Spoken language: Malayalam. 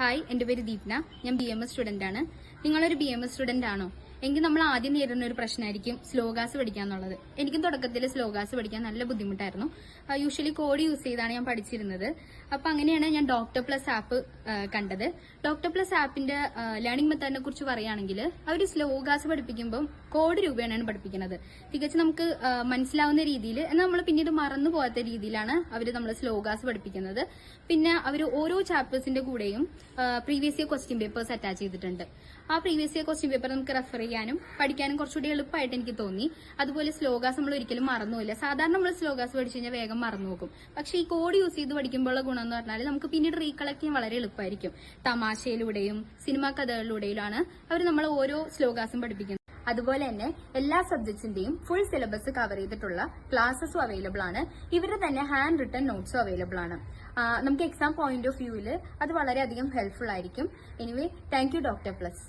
ഹായ്, എൻ്റെ പേര് ദീപ്ന. ഞാൻ BMS സ്റ്റുഡന്റ് ആണ്. നിങ്ങളൊരു BMS സ്റ്റുഡന്റ് ആണോ? എങ്കിൽ നമ്മൾ ആദ്യം നേരിടുന്ന ഒരു പ്രശ്നമായിരിക്കും സ്ലോഗാസ് പഠിക്കുക എന്നുള്ളത്. എനിക്കും തുടക്കത്തിൽ സ്ലോഗാസ് പഠിക്കാൻ നല്ല ബുദ്ധിമുട്ടായിരുന്നു. യൂഷ്വലി കോഡ് യൂസ് ചെയ്താണ് ഞാൻ പഠിച്ചിരുന്നത്. അപ്പൊ അങ്ങനെയാണ് ഞാൻ ഡോക്ടർ പ്ലസ് ആപ്പ് കണ്ടത്. ഡോക്ടർ പ്ലസ് ആപ്പിന്റെ ലേണിംഗ് മെത്തേഡിനെ കുറിച്ച് പറയുകയാണെങ്കിൽ അവർ സ്ലോഗാസ് പഠിപ്പിക്കുമ്പോൾ കോഡ് രൂപേണയാണ് പഠിപ്പിക്കുന്നത്. തികച്ചും നമുക്ക് മനസ്സിലാവുന്ന രീതിയിൽ, എന്നാൽ നമ്മൾ പിന്നീട് മറന്നു പോകാത്ത രീതിയിലാണ് അവർ നമ്മൾ സ്ലോഗാസ് പഠിപ്പിക്കുന്നത്. പിന്നെ അവർ ഓരോ ചാപ്റ്റേഴ്സിന്റെ കൂടെയും previous year question papers attach ചെയ്തിട്ടുണ്ട്. ആ പ്രീവിയസ് ഇയർ ക്വസ്റ്റ്യൻ പേപ്പർ നമുക്ക് റെഫർ ചെയ്യാനും പഠിക്കാനും കുറച്ചുകൂടി എളുപ്പമായിട്ട് എനിക്ക് തോന്നി. അതുപോലെ സ്ലോഗാസ് നമ്മൾ ഒരിക്കലും മറന്നുപോയില്ല. സാധാരണ നമ്മൾ സ്ലോഗാസ് പഠിച്ചു കഴിഞ്ഞാൽ വേഗം മറന്നു പോകും. പക്ഷെ ഈ കോഡ് യൂസ് ചെയ്ത് പഠിക്കുമ്പോഴുള്ള ഗുണം എന്ന് പറഞ്ഞാൽ നമുക്ക് പിന്നീട് റീകളക്ട് ചെയ്യാൻ വളരെ എളുപ്പമായിരിക്കും. തമാശയിലൂടെയും സിനിമാ കഥകളിലൂടെയുമാണ് അവർ നമ്മൾ ഓരോ സ്ലോഗാസും പഠിപ്പിക്കുന്നത്. അതുപോലെ തന്നെ എല്ലാ സബ്ജക്ട്സിന്റെയും ഫുൾ സിലബസ് കവർ ചെയ്തിട്ടുള്ള ക്ലാസ്സസും അവൈലബിൾ ആണ്. ഇവരുടെ തന്നെ ഹാൻഡ് റിട്ടൺ നോട്ട്സും അവൈലബിൾ ആണ്. നമുക്ക് എക്സാം പോയിന്റ് ഓഫ് വ്യൂവിൽ അത് വളരെയധികം ഹെൽപ്ഫുൾ ആയിരിക്കും. Anyway, thank you doctor plus.